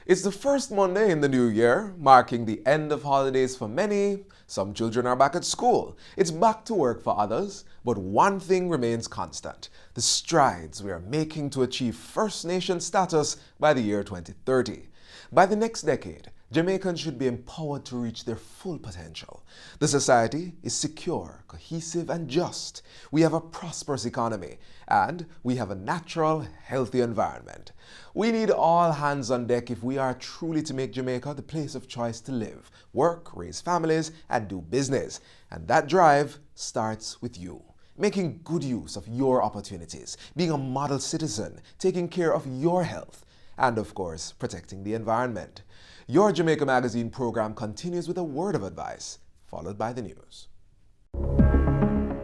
It's the first Monday in the new year, marking the end of holidays for many. Some children are back at school. It's back to work for others. But one thing remains constant: the strides we are making to achieve First Nation status by the year 2030. By the next decade, Jamaicans should be empowered to reach their full potential. The society is secure, cohesive, and just. We have a prosperous economy, and we have a natural, healthy environment. We need all hands on deck if we are truly to make Jamaica the place of choice to live, work, raise families, and do business. And that drive starts with you. Making good use of your opportunities, being a model citizen, taking care of your health, and of course, protecting the environment. Your Jamaica Magazine program continues with a word of advice, followed by the news.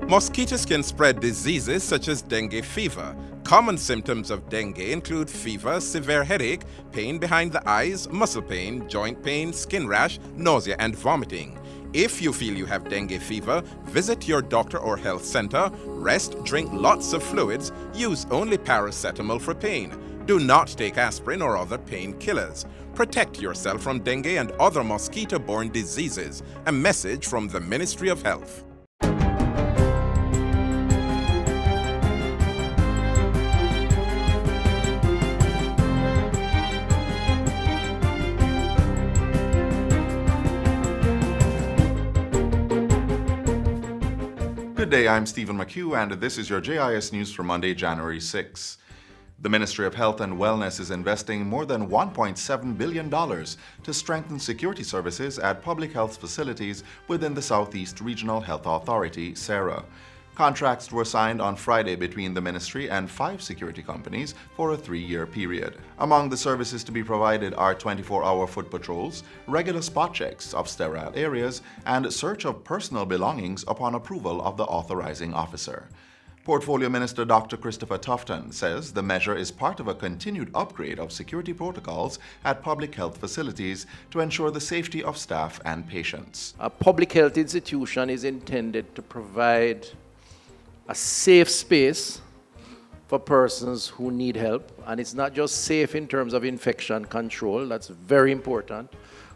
Mosquitoes can spread diseases such as dengue fever. Common symptoms of dengue include fever, severe headache, pain behind the eyes, muscle pain, joint pain, skin rash, nausea, and vomiting. If you feel you have dengue fever, visit your doctor or health center, rest, drink lots of fluids, use only paracetamol for pain. Do not take aspirin or other painkillers. Protect yourself from dengue and other mosquito-borne diseases. A message from the Ministry of Health. Good day, I'm Stephen McHugh, and this is your JIS News for Monday, January 6. The Ministry of Health and Wellness is investing more than $1.7 billion to strengthen security services at public health facilities within the Southeast Regional Health Authority, SARA. Contracts were signed on Friday between the ministry and 5 security companies for a 3-year period. Among the services to be provided are 24-hour foot patrols, regular spot checks of sterile areas, and search of personal belongings upon approval of the authorizing officer. Portfolio Minister Dr. Christopher Tufton says the measure is part of a continued upgrade of security protocols at public health facilities to ensure the safety of staff and patients. A public health institution is intended to provide a safe space for persons who need help. And it's not just safe in terms of infection control, that's very important,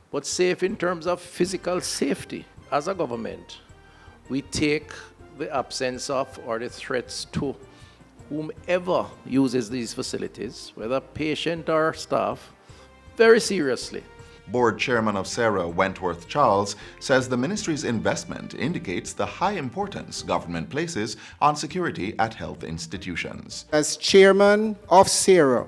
but safe in terms of physical safety. As a government, we take the absence of or the threats to whomever uses these facilities, whether patient or staff, very seriously. Board Chairman of SARA, Wentworth Charles, says the ministry's investment indicates the high importance government places on security at health institutions. As chairman of SARA,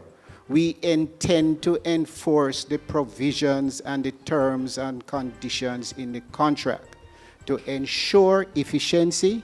we intend to enforce the provisions and the terms and conditions in the contract to ensure efficiency,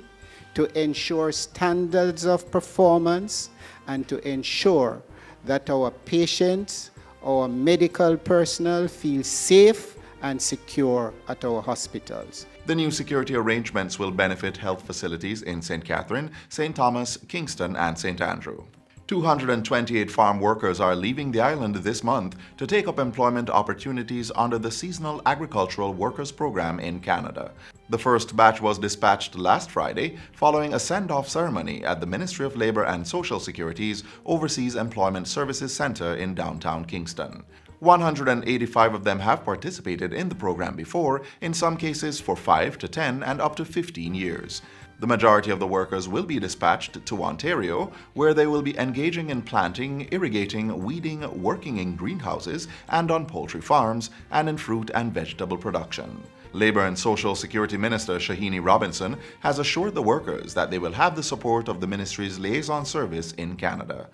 to ensure standards of performance, and to ensure that our patients, our medical personnel feel safe and secure at our hospitals. The new security arrangements will benefit health facilities in St. Catherine, St. Thomas, Kingston, and St. Andrew. 228 farm workers are leaving the island this month to take up employment opportunities under the Seasonal Agricultural Workers Program in Canada. The first batch was dispatched last Friday following a send-off ceremony at the Ministry of Labour and Social Security's Overseas Employment Services Centre in downtown Kingston. 185 of them have participated in the program before, in some cases for 5 to 10 and up to 15 years. The majority of the workers will be dispatched to Ontario, where they will be engaging in planting, irrigating, weeding, working in greenhouses and on poultry farms, and in fruit and vegetable production. Labour and Social Security Minister Shahini Robinson has assured the workers that they will have the support of the ministry's liaison service in Canada.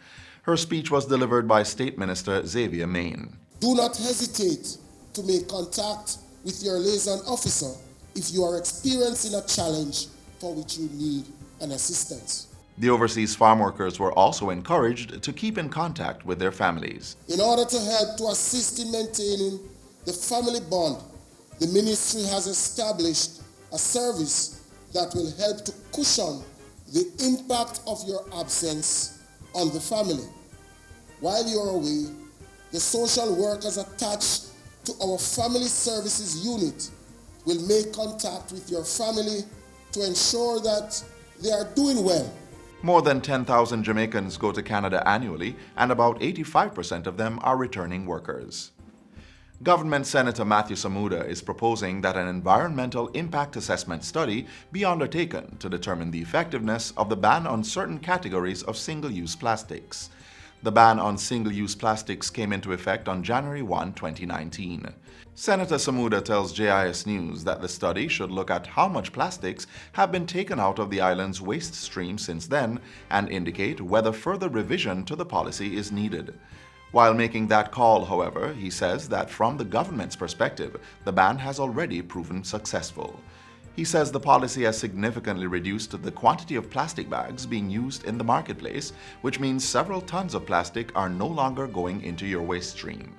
Her speech was delivered by State Minister Xavier Main. Do not hesitate to make contact with your liaison officer if you are experiencing a challenge for which you need an assistance. The overseas farm workers were also encouraged to keep in contact with their families. In order to help to assist in maintaining the family bond, the ministry has established a service that will help to cushion the impact of your absence on the family. While you're away, the social workers attached to our Family Services Unit will make contact with your family to ensure that they are doing well. More than 10,000 Jamaicans go to Canada annually, and about 85% of them are returning workers. Government Senator Matthew Samuda is proposing that an environmental impact assessment study be undertaken to determine the effectiveness of the ban on certain categories of single-use plastics. The ban on single-use plastics came into effect on January 1, 2019. Senator Samuda tells JIS News that the study should look at how much plastics have been taken out of the island's waste stream since then and indicate whether further revision to the policy is needed. While making that call, however, he says that from the government's perspective, the ban has already proven successful. He says the policy has significantly reduced the quantity of plastic bags being used in the marketplace, which means several tons of plastic are no longer going into your waste stream.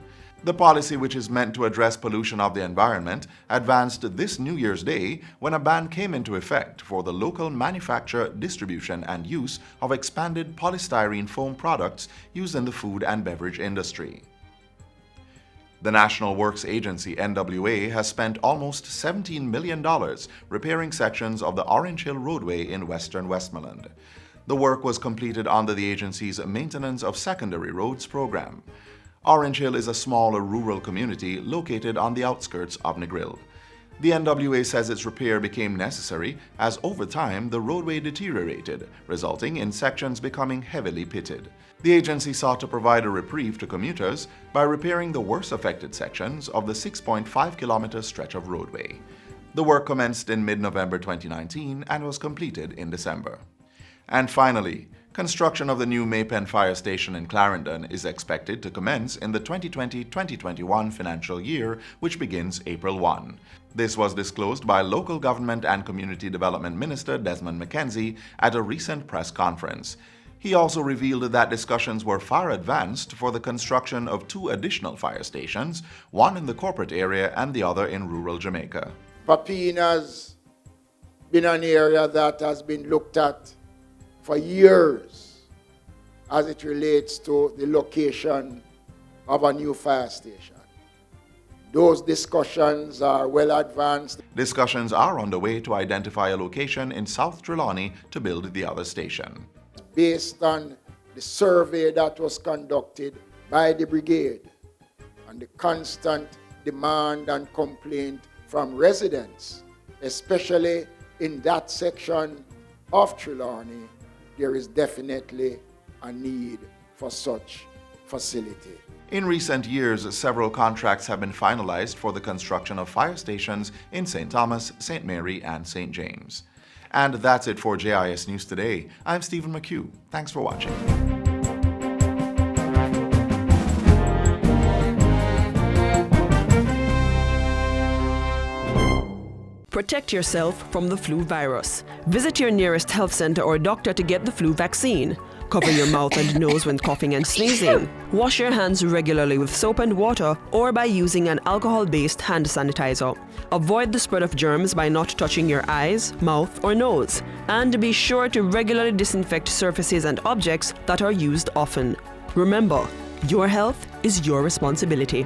The policy, which is meant to address pollution of the environment, advanced this New Year's Day when a ban came into effect for the local manufacture, distribution, and use of expanded polystyrene foam products used in the food and beverage industry. The National Works Agency, NWA, has spent almost $17 million repairing sections of the Orange Hill roadway in western Westmoreland. The work was completed under the agency's Maintenance of Secondary Roads program. Orange Hill is a small rural community located on the outskirts of Negril. The NWA says its repair became necessary as over time the roadway deteriorated, resulting in sections becoming heavily pitted. The agency sought to provide a reprieve to commuters by repairing the worst affected sections of the 6.5-kilometer stretch of roadway. The work commenced in mid-November 2019 and was completed in December. And finally, construction of the new Maypen Fire Station in Clarendon is expected to commence in the 2020-2021 financial year, which begins April 1. This was disclosed by Local Government and Community Development Minister Desmond McKenzie at a recent press conference. He also revealed that discussions were far advanced for the construction of 2 additional fire stations, one in the corporate area and the other in rural Jamaica. Papine has been an area that has been looked at for years as it relates to the location of a new fire station. Those discussions are well advanced. Discussions are underway to identify a location in South Trelawney to build the other station. Based on the survey that was conducted by the brigade and the constant demand and complaint from residents, especially in that section of Trelawney, there is definitely a need for such facility. In recent years, several contracts have been finalized for the construction of fire stations in St. Thomas, St. Mary, and St. James. And that's it for JIS News Today. I'm Stephen McHugh. Thanks for watching. Protect yourself from the flu virus. Visit your nearest health center or doctor to get the flu vaccine. Cover your mouth and nose when coughing and sneezing. Wash your hands regularly with soap and water or by using an alcohol-based hand sanitizer. Avoid the spread of germs by not touching your eyes, mouth, or nose. And be sure to regularly disinfect surfaces and objects that are used often. Remember, your health is your responsibility.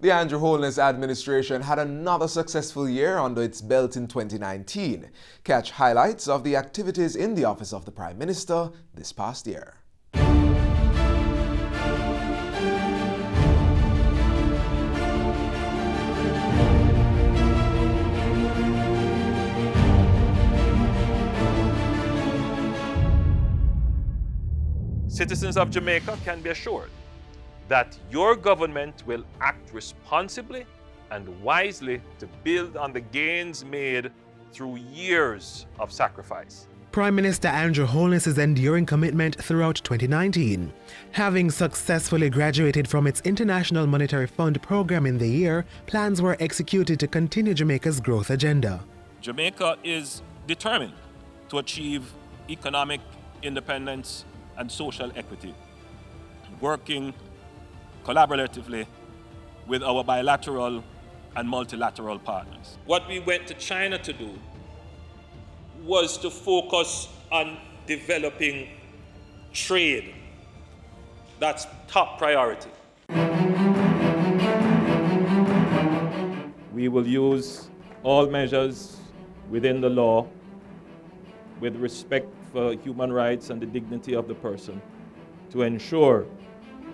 The Andrew Holness administration had another successful year under its belt in 2019. Catch highlights of the activities in the office of the Prime Minister this past year. Citizens of Jamaica can be assured that your government will act responsibly and wisely to build on the gains made through years of sacrifice. Prime Minister Andrew Holness's enduring commitment throughout 2019. Having successfully graduated from its International Monetary Fund program in the year, plans were executed to continue Jamaica's growth agenda. Jamaica is determined to achieve economic independence and social equity, working collaboratively with our bilateral and multilateral partners. What we went to China to do was to focus on developing trade. That's top priority. We will use all measures within the law with respect for human rights and the dignity of the person to ensure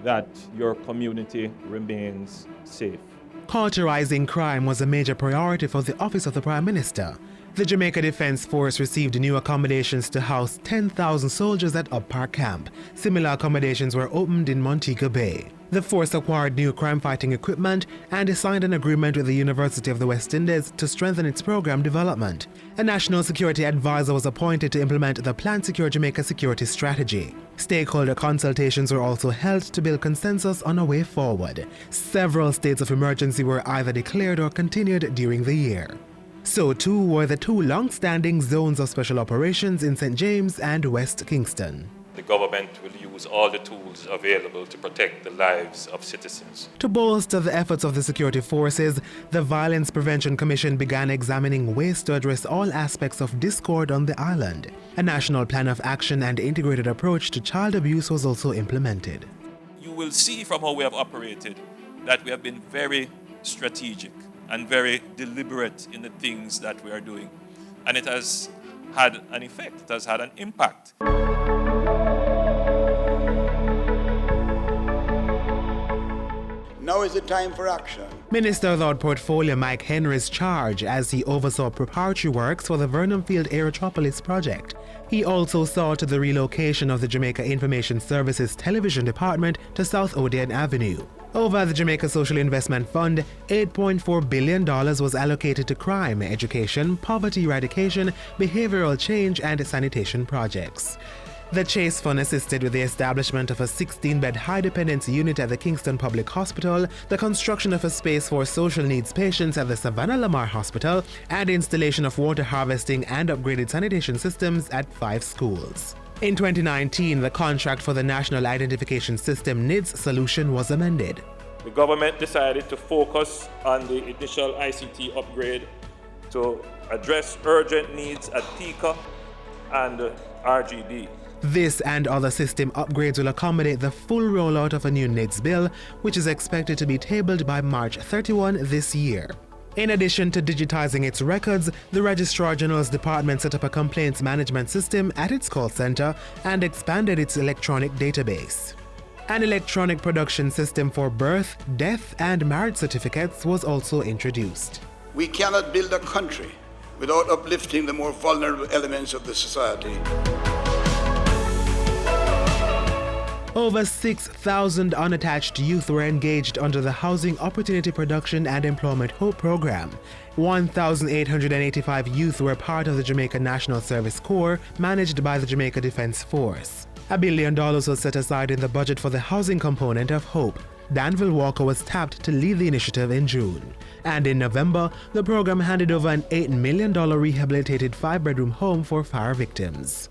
that your community remains safe. Cauterizing crime was a major priority for the Office of the Prime Minister. The Jamaica Defence Force received new accommodations to house 10,000 soldiers at Up Park Camp. Similar accommodations were opened in Montego Bay. The force acquired new crime-fighting equipment and signed an agreement with the University of the West Indies to strengthen its program development. A national security advisor was appointed to implement the Planned Secure Jamaica security strategy. Stakeholder consultations were also held to build consensus on a way forward. Several states of emergency were either declared or continued during the year. So too were the two long-standing zones of special operations in St. James and West Kingston. The government will use all the tools available to protect the lives of citizens. To bolster the efforts of the security forces, the Violence Prevention Commission began examining ways to address all aspects of discord on the island. A national plan of action and integrated approach to child abuse was also implemented. You will see from how we have operated that we have been very strategic and very deliberate in the things that we are doing. And it has had an effect, it has had an impact. Now is the time for action. Minister without portfolio Mike Henry's charge as he oversaw preparatory works for the Vernon Field Aerotropolis project. He also saw to the relocation of the Jamaica Information Services Television Department to South Odeon Avenue. Over the Jamaica Social Investment Fund, $8.4 billion was allocated to crime, education, poverty eradication, behavioral change, and sanitation projects. The Chase Fund assisted with the establishment of a 16-bed high-dependency unit at the Kingston Public Hospital, the construction of a space for social needs patients at the Savannah Lamar Hospital, and installation of water harvesting and upgraded sanitation systems at 5 schools. In 2019, the contract for the National Identification System NIDS solution was amended. The government decided to focus on the initial ICT upgrade to address urgent needs at TICA and RGD. This and other system upgrades will accommodate the full rollout of a new NIDS bill, which is expected to be tabled by March 31 this year. In addition to digitizing its records, the Registrar General's Department set up a complaints management system at its call center and expanded its electronic database. An electronic production system for birth, death, and marriage certificates was also introduced. We cannot build a country without uplifting the more vulnerable elements of the society. Over 6,000 unattached youth were engaged under the Housing Opportunity Production and Employment Hope program. 1,885 youth were part of the Jamaica National Service Corps, managed by the Jamaica Defence Force. $1 billion was set aside in the budget for the housing component of Hope. Danville Walker was tapped to lead the initiative in June. And in November, the program handed over an $8 million rehabilitated 5-bedroom home for fire victims.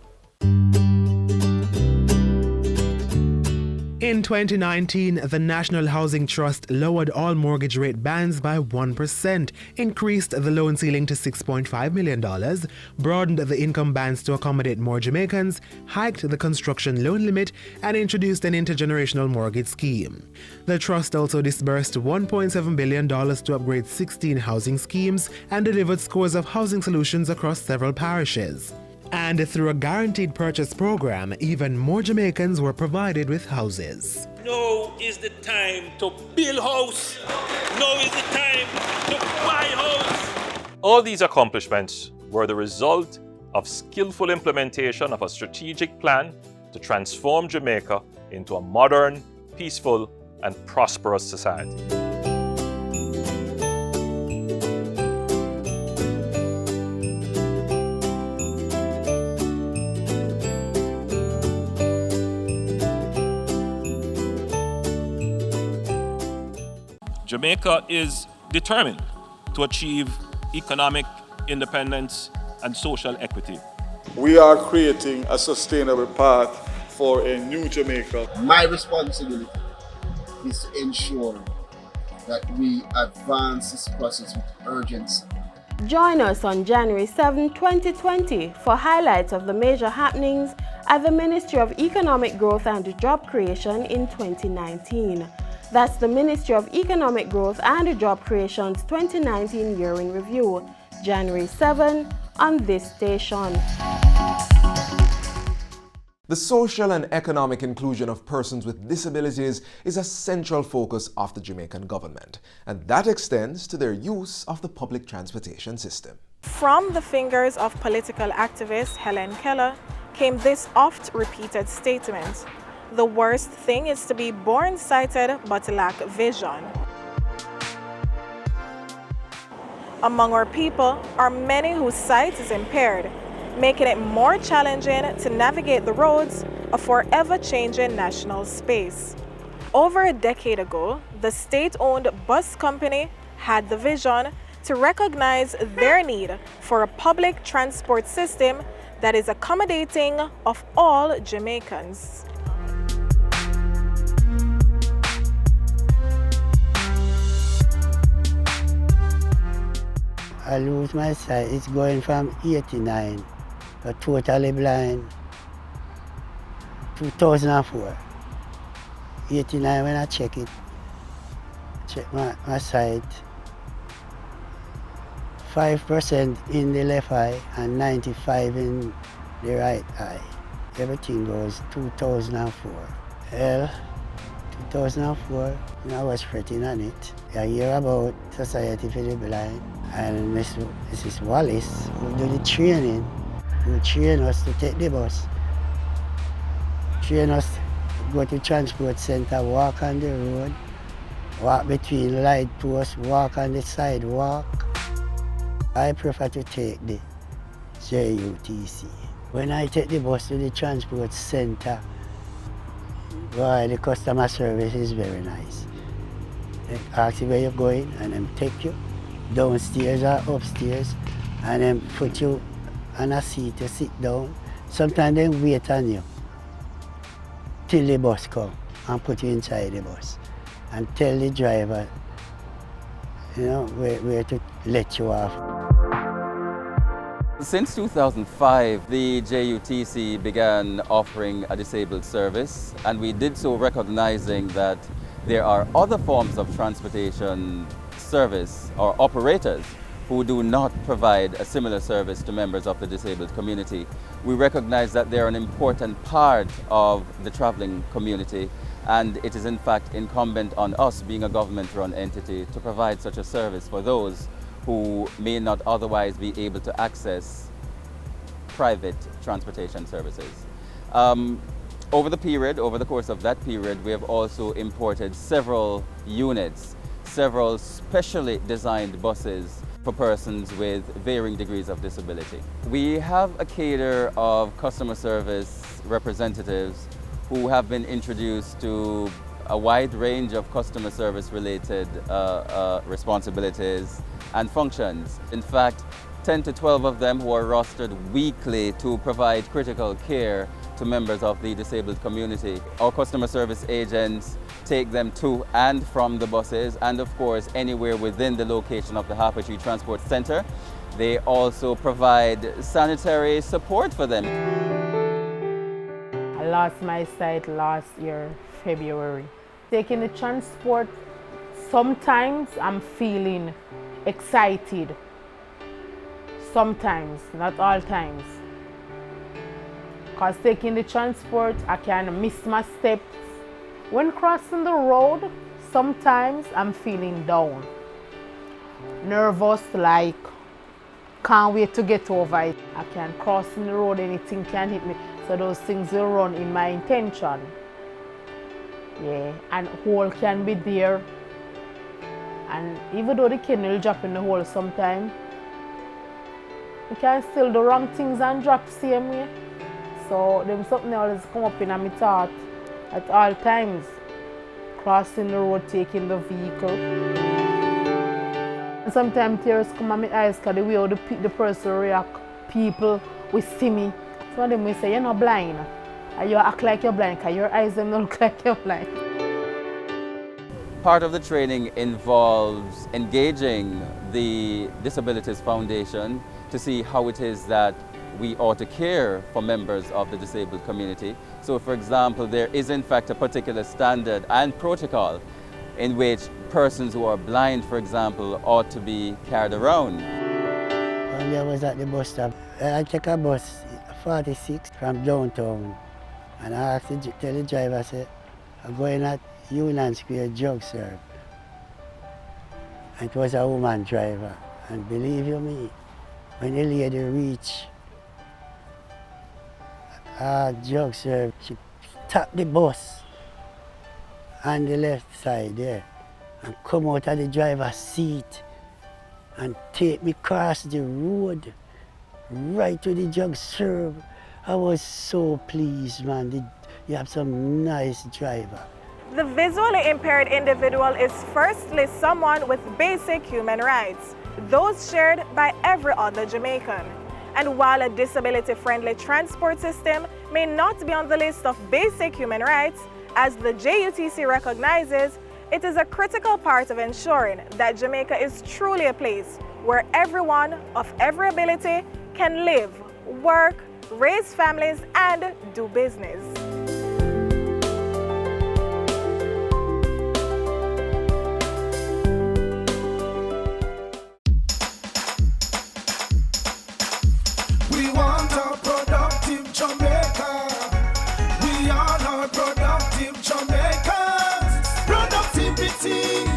In 2019, the National Housing Trust lowered all mortgage rate bands by 1%, increased the loan ceiling to $6.5 million, broadened the income bands to accommodate more Jamaicans, hiked the construction loan limit, and introduced an intergenerational mortgage scheme. The trust also disbursed $1.7 billion to upgrade 16 housing schemes and delivered scores of housing solutions across several parishes. And through a guaranteed purchase program, even more Jamaicans were provided with houses. Now is the time to build house. Now is the time to buy house. All these accomplishments were the result of skillful implementation of a strategic plan to transform Jamaica into a modern, peaceful, and prosperous society. Jamaica is determined to achieve economic independence and social equity. We are creating a sustainable path for a new Jamaica. My responsibility is to ensure that we advance this process with urgency. Join us on January 7, 2020 for highlights of the major happenings at the Ministry of Economic Growth and Job Creation in 2019. That's the Ministry of Economic Growth and Job Creation's 2019 Year in Review, January 7 on this station. The social and economic inclusion of persons with disabilities is a central focus of the Jamaican government, and that extends to their use of the public transportation system. From the fingers of political activist Helen Keller came this oft-repeated statement: "The worst thing is to be born sighted but lack vision." Among our people are many whose sight is impaired, making it more challenging to navigate the roads of our ever-changing national space. Over a decade ago, the state-owned bus company had the vision to recognize their need for a public transport system that is accommodating of all Jamaicans. I lose my sight. It's going from 89, totally blind, 2004. 89 when I check my sight, 5% in the left eye and 95 in the right eye. Everything goes 2004. Well, 2004, I was fretting on it. I hear about Society for the Blind, and Mrs. Wallace, who do the training, who train us to take the bus. Train us to go to transport center, walk on the road, walk between light posts, walk on the sidewalk. I prefer to take the JUTC. When I take the bus to the transport center, boy, the customer service is very nice. They ask you where you're going and then take you downstairs or upstairs and then put you on a seat to sit down. Sometimes they wait on you till the bus comes and put you inside the bus and tell the driver, where to let you off. Since 2005, the JUTC began offering a disabled service, and we did so recognizing that there are other forms of transportation service or operators who do not provide a similar service to members of the disabled community. We recognize that they're an important part of the traveling community, and it is in fact incumbent on us, being a government-run entity, to provide such a service for those who may not otherwise be able to access private transportation services. Over the course of that period, we have also imported several units, several specially designed buses for persons with varying degrees of disability. We have a cadre of customer service representatives who have been introduced to a wide range of customer service related responsibilities and functions. In fact, 10 to 12 of them who are rostered weekly to provide critical care to members of the disabled community. Our customer service agents take them to and from the buses, and of course anywhere within the location of the Harper Tree Transport Center. They also provide sanitary support for them. I lost my sight last year, February. Taking the transport, sometimes I'm feeling excited. Sometimes, not all times. Because taking the transport, I can miss my steps. When crossing the road, sometimes I'm feeling down. Nervous, like, can't wait to get over it. I can cross in the road, anything can hit me. So those things will run in my intention. Yeah, and hole can be there. And even though the kid will drop in the hole sometime, you can still do wrong things and drop same way. So them something always come up in my thought at all times. Crossing the road, taking the vehicle. And sometimes tears come at my eyes because the way how the person react, people will see me. Some of them will say, you're not blind. And you act like you're blind because your eyes don't look like you're blind. Part of the training involves engaging the Disabilities Foundation to see how it is that we ought to care for members of the disabled community. So for example, there is in fact a particular standard and protocol in which persons who are blind, for example, ought to be carried around. One day I was at the bus stop. I took a bus 46 from downtown And I asked tell the driver, I said, I'm going at Union Square Jug Serve. And it was a woman driver. And believe you me, when the lady reached Jug Serve, she stopped the bus on the left side there and come out of the driver's seat and take me across the road right to the Jug Serve. I was so pleased, man. You have some nice driver. The visually impaired individual is firstly someone with basic human rights, those shared by every other Jamaican. And while a disability-friendly transport system may not be on the list of basic human rights, as the JUTC recognizes, it is a critical part of ensuring that Jamaica is truly a place where everyone of every ability can live, work, raise families, and do business. We want a productive Jamaica. We are not productive Jamaicans. Productivity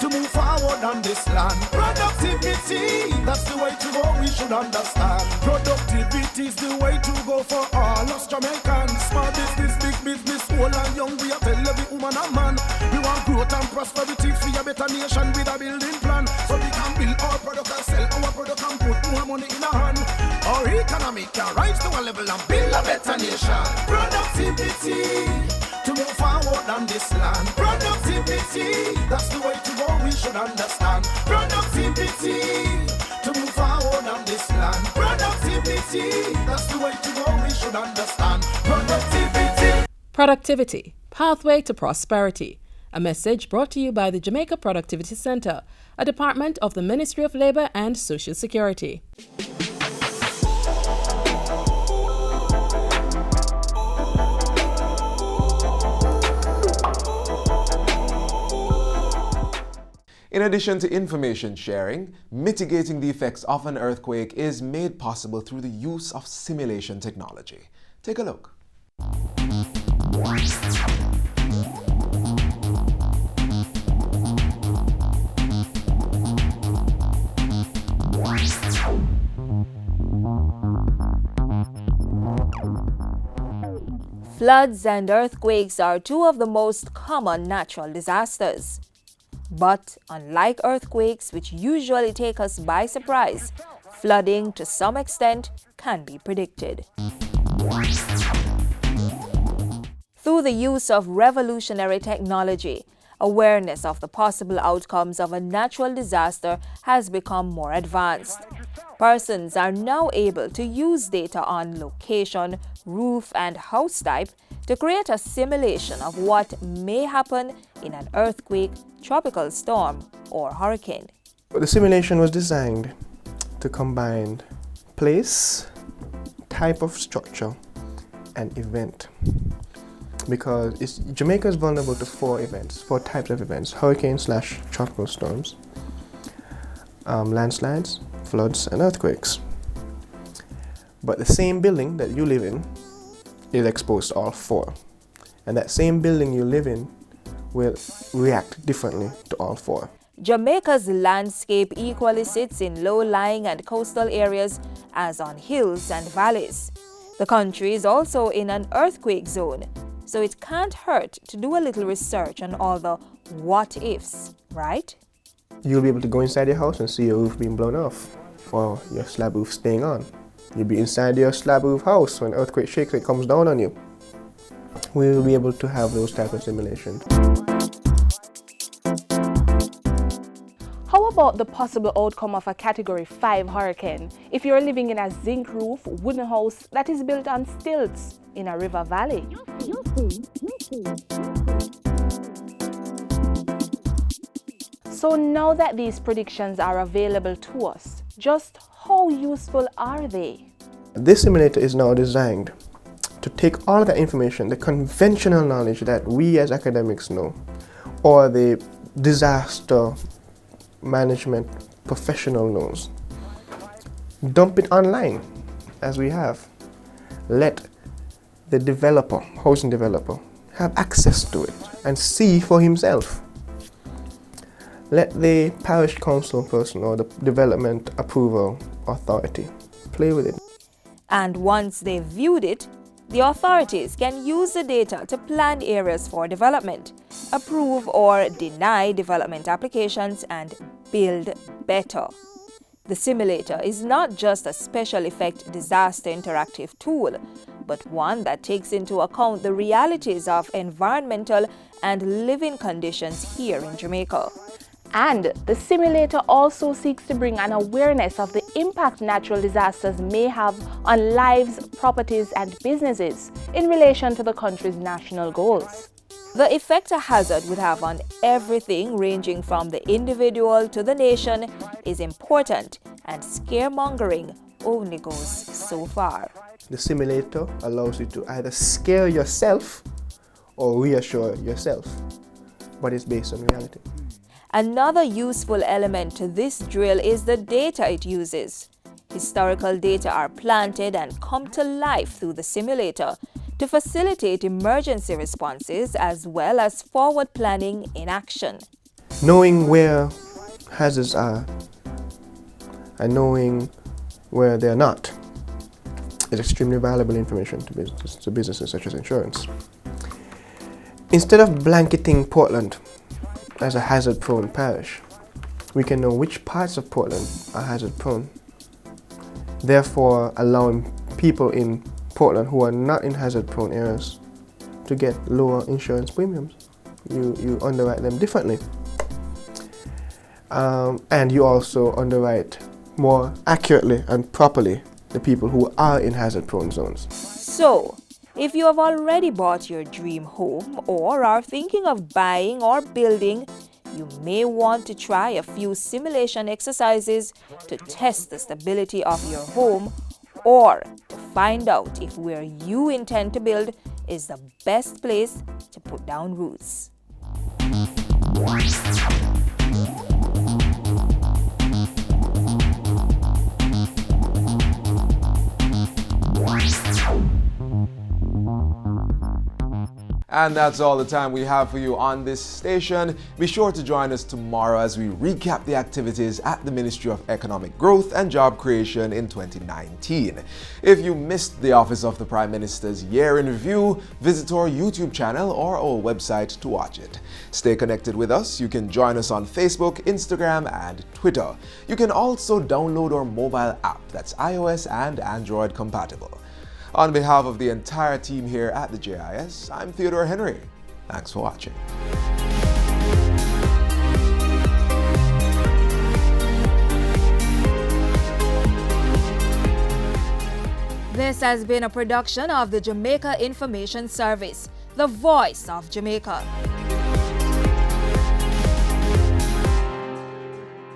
to move forward on this land. Productivity, that's the way to go, we should understand. Productivity is the way to go for all us Jamaicans. Small business, big business, old and young, we are tell every woman and man. We want growth and prosperity for a better nation with a building plan. So we can build our product and sell our product and put more money in our hand. Our economy can rise to a level and build a better nation. Productivity to move forward on this land. Productivity, that's the way to go, we should understand. Productivity to move forward on this land. Productivity, that's the way to go, we should understand. Productivity. Productivity, pathway to prosperity. A message brought to you by the Jamaica Productivity Center, a department of the Ministry of Labor and Social Security. In addition to information sharing, mitigating the effects of an earthquake is made possible through the use of simulation technology. Take a look. Floods and earthquakes are two of the most common natural disasters. But unlike earthquakes, which usually take us by surprise, flooding to some extent can be predicted. Through the use of revolutionary technology, awareness of the possible outcomes of a natural disaster has become more advanced. Persons are now able to use data on location, roof, and house type to create a simulation of what may happen in an earthquake, tropical storm, or hurricane. The simulation was designed to combine place, type of structure, and event. Because Jamaica is vulnerable to four types of events: hurricane/tropical storms, landslides, floods, and earthquakes. But the same building that you live in is exposed to all four. And that same building you live in will react differently to all four. Jamaica's landscape equally sits in low-lying and coastal areas as on hills and valleys. The country is also in an earthquake zone, so it can't hurt to do a little research on all the what-ifs, right? You'll be able to go inside your house and see your roof being blown off, or your slab roof staying on. You'll be inside your slab roof house when earthquake shakes, it comes down on you. We'll be able to have those types of simulations. How about the possible outcome of a Category 5 hurricane if you're living in a zinc roof wooden house that is built on stilts in a river valley? So now that these predictions are available to us, just how useful are they? This simulator is now designed to take all of that information, the conventional knowledge that we as academics know, or the disaster management professional knows, dump it online as we have. Let the developer, housing developer, have access to it and see for himself. Let the parish council person or the development approval authority play with it. And once they've viewed it, the authorities can use the data to plan areas for development, approve or deny development applications, and build better. The simulator is not just a special effect disaster interactive tool, but one that takes into account the realities of environmental and living conditions here in Jamaica. And the simulator also seeks to bring an awareness of the impact natural disasters may have on lives, properties, and businesses in relation to the country's national goals. The effect a hazard would have on everything ranging from the individual to the nation is important, and scaremongering only goes so far. The simulator allows you to either scare yourself or reassure yourself, but it's based on reality. Another useful element to this drill is the data it uses. Historical data are planted and come to life through the simulator to facilitate emergency responses as well as forward planning in action. Knowing where hazards are and knowing where they're not is extremely valuable information to businesses such as insurance. Instead of blanketing Portland as a hazard-prone parish, we can know which parts of Portland are hazard-prone, therefore allowing people in Portland who are not in hazard-prone areas to get lower insurance premiums. You underwrite them differently. And you also underwrite more accurately and properly the people who are in hazard-prone zones. So, if you have already bought your dream home or are thinking of buying or building, you may want to try a few simulation exercises to test the stability of your home or to find out if where you intend to build is the best place to put down roots. And that's all the time we have for you on this station. Be sure to join us tomorrow as we recap the activities at the Ministry of Economic Growth and Job Creation in 2019. If you missed the Office of the Prime Minister's Year in Review, visit our YouTube channel or our website to watch it. Stay connected with us. You can join us on Facebook, Instagram, and Twitter. You can also download our mobile app that's iOS and Android compatible. On behalf of the entire team here at the JIS, I'm Theodore Henry. Thanks for watching. This has been a production of the Jamaica Information Service, the voice of Jamaica.